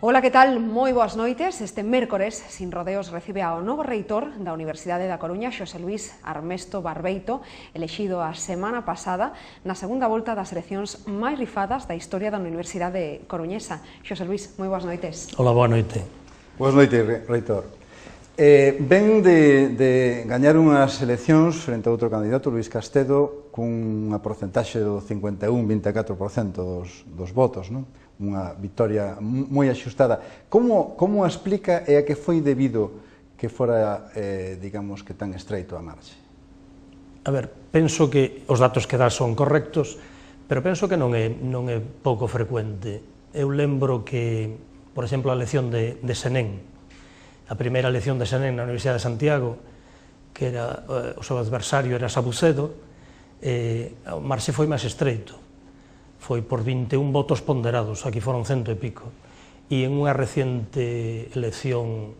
Ola, que tal? Moi boas noites. Este mércores, sin rodeos, recibe ao novo reitor da Universidade da Coruña, Xosé Luís Armesto Barbeito, elexido a semana pasada na segunda volta das eleccións máis rifadas da historia da Universidade Coruñesa. Xosé Luís, moi boas noites. Ola, boa noite. Boas noites, reitor. Ven de gañar unhas eleccións frente a outro candidato, Luís Castedo, cunha porcentaxe do 51-24% dos votos, non? Unha victoria moi axustada. Como a explica e a que foi debido que fora, digamos, que tan estreito a marxe? A ver, penso que os datos que dá son correctos, pero penso que non é pouco frecuente. Eu lembro que, por exemplo, a elección de Senén, a primeira elección de Senén na Universidade de Santiago, que era o seu adversario era Sabucedo, a marxe foi máis estreito. Foi por 21 votos ponderados, aquí foron 100 e pico. E en unha reciente elección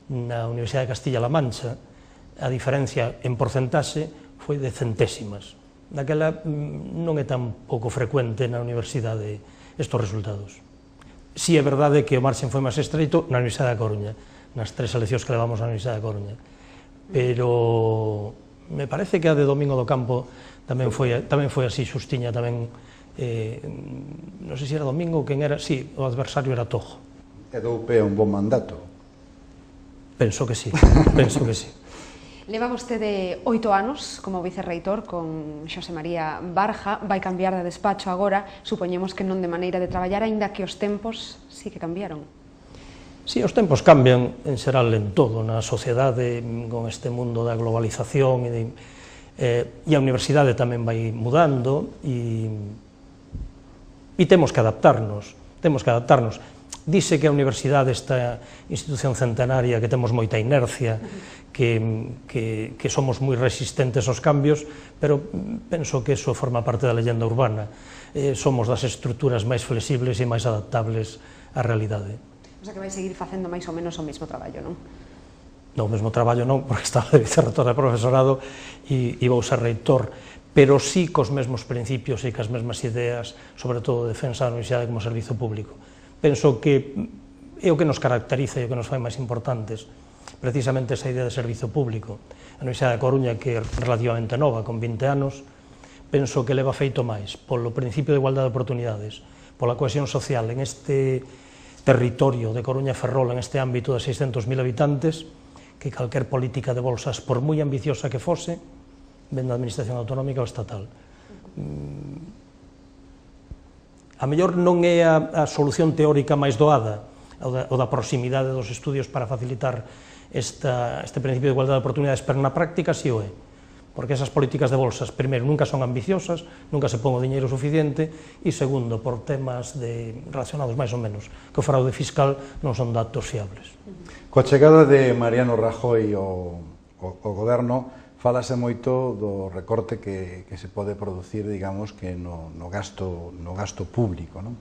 na Universidade de Castilla-La Mancha, a diferencia en porcentaxe foi de centésimas. Daquela non é tan pouco frecuente na universidade estes resultados. Si é verdade que o marxen foi máis estreito na Universidade da Coruña, nas tres eleccións que levamos na Universidade da Coruña. Pero me parece que a de Domingo do Campo tamén foi así xustiña, tamén non sei se era Domingo ou quen era, si, o adversario era Tojo. E dou pé a un bon mandato? Penso que sí, penso que sí. Leva vostede 8 anos como vicerreitor con Xosé María Barja, vai cambiar de despacho agora, supoñemos que non de maneira de traballar, aínda que os tempos sí que cambiaron. Sí, os tempos cambian en xeral en todo, na sociedade, con este mundo da globalización, e a universidade tamén vai mudando, e temos que adaptarnos, Dice que a universidade, esta institución centenaria, que temos moita inercia, que somos moi resistentes aos cambios, pero penso que eso forma parte da leyenda urbana. Somos das estruturas máis flexibles e máis adaptables á realidade. O sea que vai seguir facendo máis ou menos o mesmo traballo, non? Non, o mesmo traballo non, porque estaba de vicerreitor de profesorado e vou ser reitor, pero sí cos mesmos principios e cas mesmas ideas, sobre todo defensa da universidade como servizo público. Penso que é o que nos caracteriza e o que nos fai máis importantes, precisamente esa idea de servizo público. A Universidade da Coruña, que é relativamente nova, con 20 anos, penso que leva feito máis polo principio de igualdade de oportunidades, pola cohesión social en este territorio de Coruña e Ferrol, en este ámbito de 600.000 habitantes, que calquer política de bolsas, por moi ambiciosa que fose, ven da administración autonómica ou estatal. A mellor non é a solución teórica máis doada, o da proximidade dos estudios para facilitar este principio de igualdade de oportunidades, pero na práctica sí o é. Porque esas políticas de bolsas, primeiro, nunca son ambiciosas, nunca se pon o diñeiro suficiente, e segundo, por temas relacionados máis ou menos, que o fraude fiscal non son datos fiables. Coa chegada de Mariano Rajoy ao goberno, falase moito do recorte que se pode producir, digamos, que no gasto público, non?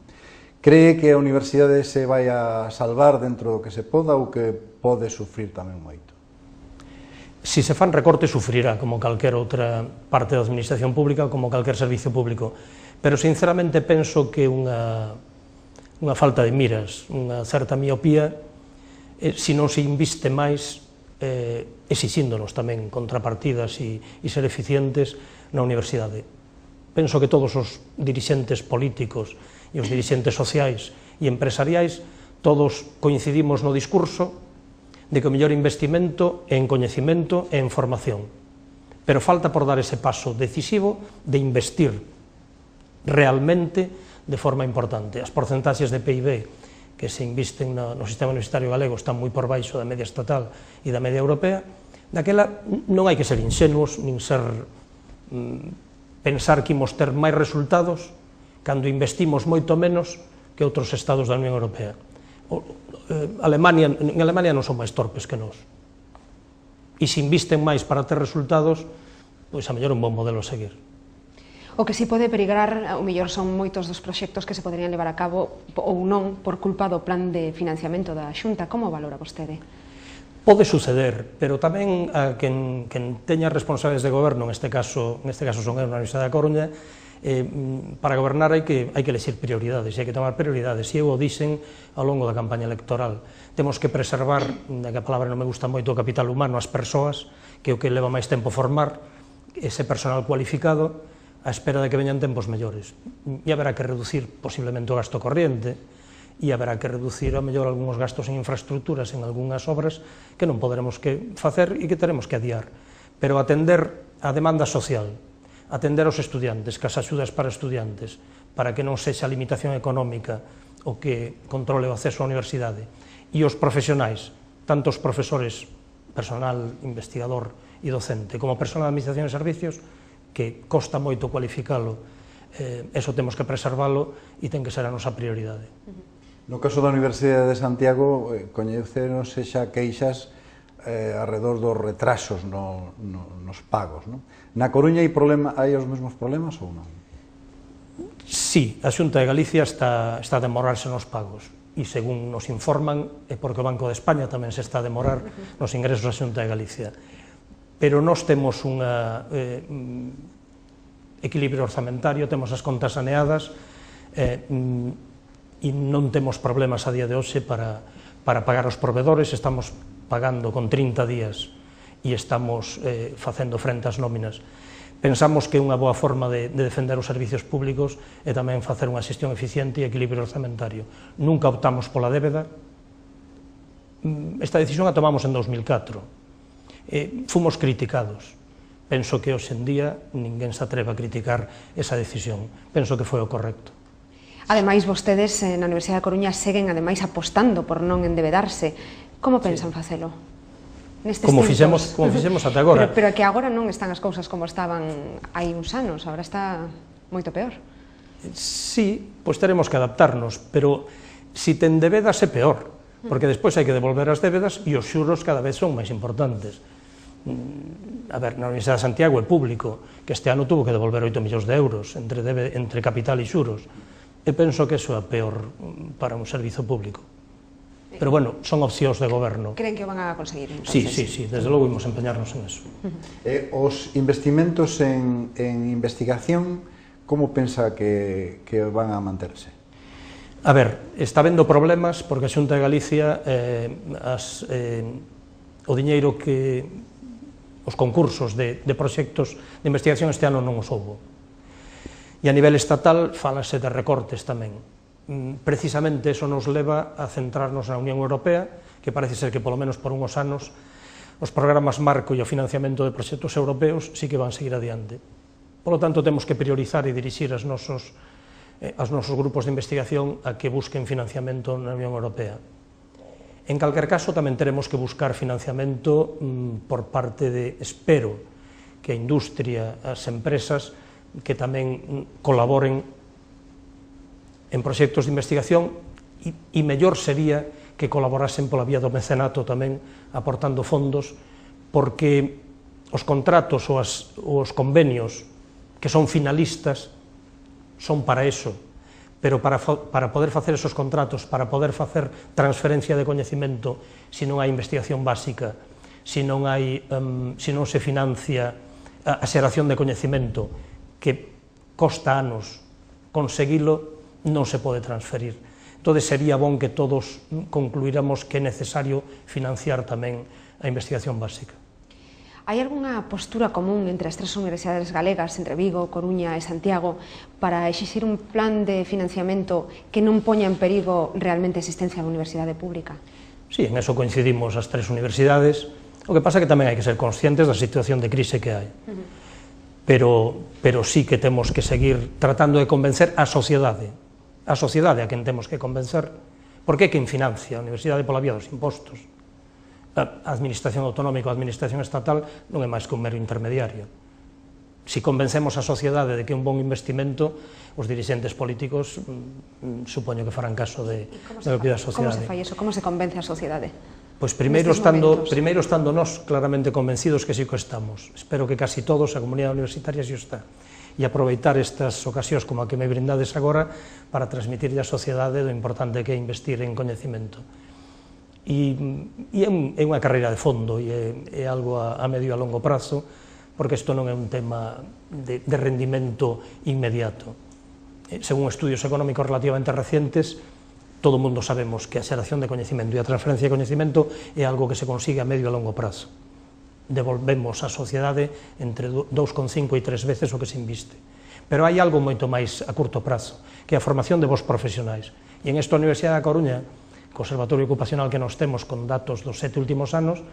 Cree que a universidade se vai a salvar dentro do que se poda ou que pode sufrir tamén moito? Si se fan recortes, sufrirá, como calquer outra parte da administración pública ou como calquer servizo público, pero sinceramente penso que unha falta de miras, unha certa miopía, se non se inviste máis, exixíndonos tamén contrapartidas e ser eficientes na universidade. Penso que todos os dirixentes políticos e os dirixentes sociais e empresariais, todos coincidimos no discurso de que o mellor investimento é en coñecemento e en formación. Pero falta por dar ese paso decisivo de investir realmente de forma importante. As porcentaxes de PIB que se invisten no sistema universitario galego están moi por baixo da media estatal e da media europea. Daquela non hai que ser ingenuos, nin pensar que imos ter máis resultados cando investimos moito menos que outros estados da Unión Europea. En Alemania non son máis torpes que nós. E se invisten máis para ter resultados, pois a mellor un bon modelo a seguir. O que si pode perigrar, o mellor son moitos dos proxectos que se poderían levar a cabo ou non por culpa do plan de financiamento da Xunta. Como valora vostede? Pode suceder, pero tamén a quen teña responsables de goberno, neste caso son eu na Universidade da Coruña, Para gobernar hai que elexir prioridades, hai que tomar prioridades, e eu o dixen ao longo da campaña electoral. Temos que preservar, que a palabra non me gusta moito, o capital humano, as persoas, que é o que leva máis tempo formar, ese personal cualificado, á espera de que veñan tempos mellores. E haberá que reducir posiblemente o gasto corriente, e haberá que reducir a mellor algúns gastos en infraestructuras, en algunhas obras que non poderemos que facer e que teremos que adiar. Pero atender a demanda social, atender aos estudiantes, que as axudas para estudiantes, para que non sexa a limitación económica o que controle o acceso á universidade, e os profesionais, tanto os profesores, personal, investigador e docente, como personal de administración e servicios, que costa moito cualificalo, eso temos que preservalo e ten que ser a nosa prioridade. No caso da Universidade de Santiago, coñeceronse xa queixas arredor dos retrasos nos pagos. Na Coruña hai os mesmos problemas ou non? Sí, a Xunta de Galicia está a demorarse nos pagos, e según nos informan, é porque o Banco de España tamén se está a demorar nos ingresos da Xunta de Galicia. Pero nós temos un equilibrio orzamentario, temos as contas saneadas, e non temos problemas a día de hoxe para pagar os provedores, estamos pagando con 30 días e estamos facendo frente ás nóminas. Pensamos que unha boa forma de defender os servicios públicos é tamén facer unha xestión eficiente e equilibrio orzamentario. Nunca optamos pola débeda. Esta decisión a tomamos en 2004. Fomos criticados. Penso que hoxe en día ninguén se atreve a criticar esa decisión. Penso que foi o correcto. Ademais, vostedes na Universidade da Coruña seguen ademais apostando por non endebedarse. Como pensan facelo? Como fixemos ata agora. Pero que agora non están as cousas como estaban hai uns anos, agora está moito peor. Sí, pois teremos que adaptarnos, pero se te endebedas é peor, porque despois hai que devolver as débedas e os xuros cada vez son máis importantes. A ver, na Universidade de Santiago é público, que este ano tuvo que devolver 8 millóns de euros entre capital e xuros. E penso que iso é peor para un servizo público. Pero, bueno, son opcións de goberno. Creen que o van a conseguir, entonces? Sí, desde logo imos empeñarnos en eso. Os investimentos en investigación, como pensa que van a manterse? A ver, está habendo problemas porque a Xunta de Galicia, o diñeiro que os concursos de proxectos de investigación este ano non os houbo. E a nivel estatal falase de recortes tamén. Precisamente eso nos leva a centrarnos na Unión Europea, que parece ser que polo menos por unhos anos os programas marco e o financiamento de proxectos europeos sí que van seguir adiante. Polo tanto, temos que priorizar e dirixir aos nosos grupos de investigación a que busquen financiamento na Unión Europea. En calquer caso, tamén teremos que buscar financiamento por parte de, espero, que a industria, as empresas, que tamén colaboren en proxectos de investigación e mellor sería que colaborasen pola vía do mecenato tamén aportando fondos, porque os contratos ou os convenios que son finalistas son para eso, pero para poder facer esos contratos, para poder facer transferencia de coñecemento, se non hai investigación básica, se non se financia a xeración de coñecemento, que costa anos conseguilo, non se pode transferir. Entón, sería bon que todos concluíramos que é necesario financiar tamén a investigación básica. Hai algunha postura común entre as tres universidades galegas, entre Vigo, Coruña e Santiago, para exixir un plan de financiamento que non poña en perigo realmente a existencia da universidade pública? Sí, en eso coincidimos as tres universidades. O que pasa é que tamén hai que ser conscientes da situación de crise que hai. Pero sí que temos que seguir tratando de convencer a sociedade a quen temos que convencer, porque é quen financia a universidade pola vía dos impostos. A administración autonómica ou a administración estatal non é máis que un mero intermediario. Se convencemos a sociedade de que é un bon investimento, os dirixentes políticos supoño que farán caso de lo que pide a sociedade. Como se fai eso? Como se convence a sociedade? Pois primeiro estando nós claramente convencidos que sí que estamos. Espero que casi todos, a comunidade universitaria, sí o está. E aproveitar estas ocasións como a que me brindades agora para transmitirlle á sociedade do importante que é investir en coñecemento. E é unha carreira de fondo e é algo a medio e a longo prazo porque isto non é un tema de rendimento inmediato. Según estudios económicos relativamente recientes, todo o mundo sabemos que a xeración de coñecimento e a transferencia de coñecimento é algo que se consigue a medio e a longo prazo. Devolvemos á sociedade entre 2,5 e 3 veces o que se inviste. Pero hai algo moito máis a curto prazo, que é a formación de vos profesionais. E en esta Universidade da Coruña, co observatorio ocupacional que nos temos con datos dos 7 últimos anos,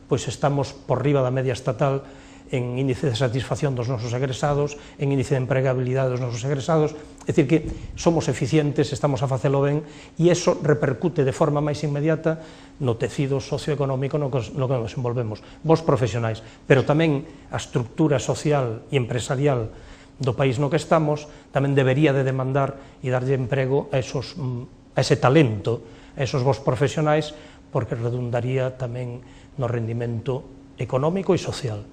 pois estamos por riba da media estatal en índice de satisfacción dos nosos egresados, en índice de empregabilidade dos nosos egresados, é dicir que somos eficientes, estamos a facelo ben, e iso repercute de forma máis inmediata no tecido socioeconómico no que nos envolvemos, vos profesionais, pero tamén a estructura social e empresarial do país no que estamos tamén debería de demandar e darlle emprego a ese talento, a esos vos profesionais, porque redundaría tamén no rendimento económico e social.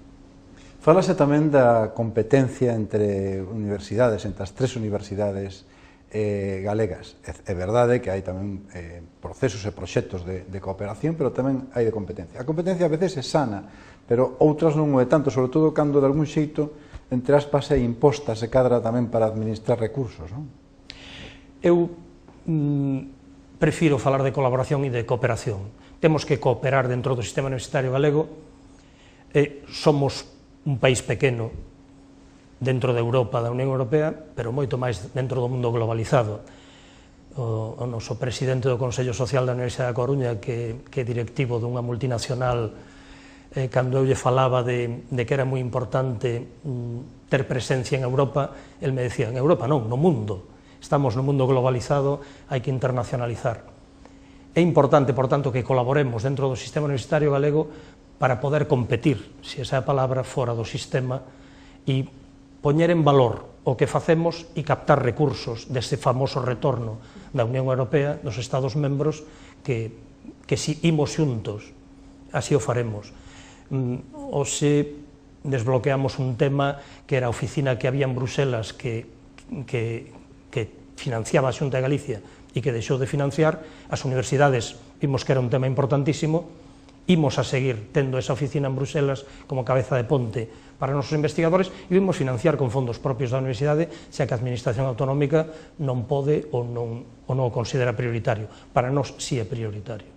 Fálase tamén da competencia entre universidades, entre as 3 universidades galegas. É verdade que hai tamén procesos e proxectos de cooperación, pero tamén hai de competencia. A competencia a veces é sana, pero outras non o é tanto, sobre todo cando de algún xeito entre aspas é imposta, se cadra tamén para administrar recursos, non? Eu prefiro falar de colaboración e de cooperación. Temos que cooperar dentro do sistema universitario galego. Somos un país pequeno dentro da Europa, da Unión Europea, pero moito máis dentro do mundo globalizado. O noso presidente do Consello Social da Universidade da Coruña, que é directivo dunha multinacional, cando eu lle falaba de que era moi importante ter presencia en Europa, el me decía, en Europa non, no mundo. Estamos no mundo globalizado, hai que internacionalizar. É importante, por tanto, que colaboremos dentro do sistema universitario galego para poder competir, se esa é a palabra, fora do sistema e poñer en valor o que facemos e captar recursos dese famoso retorno da Unión Europea, dos Estados membros, que si imos xuntos, así o faremos. Hoxe desbloqueamos un tema que era a oficina que había en Bruselas que financiaba a Xunta de Galicia e que deixou de financiar. As universidades vimos que era un tema importantísimo. Imos a seguir tendo esa oficina en Bruselas como cabeza de ponte para os nosos investigadores e vimos financiar con fondos propios da universidade, xa que a administración autonómica non pode ou non o considera prioritario. Para nós, si é prioritario.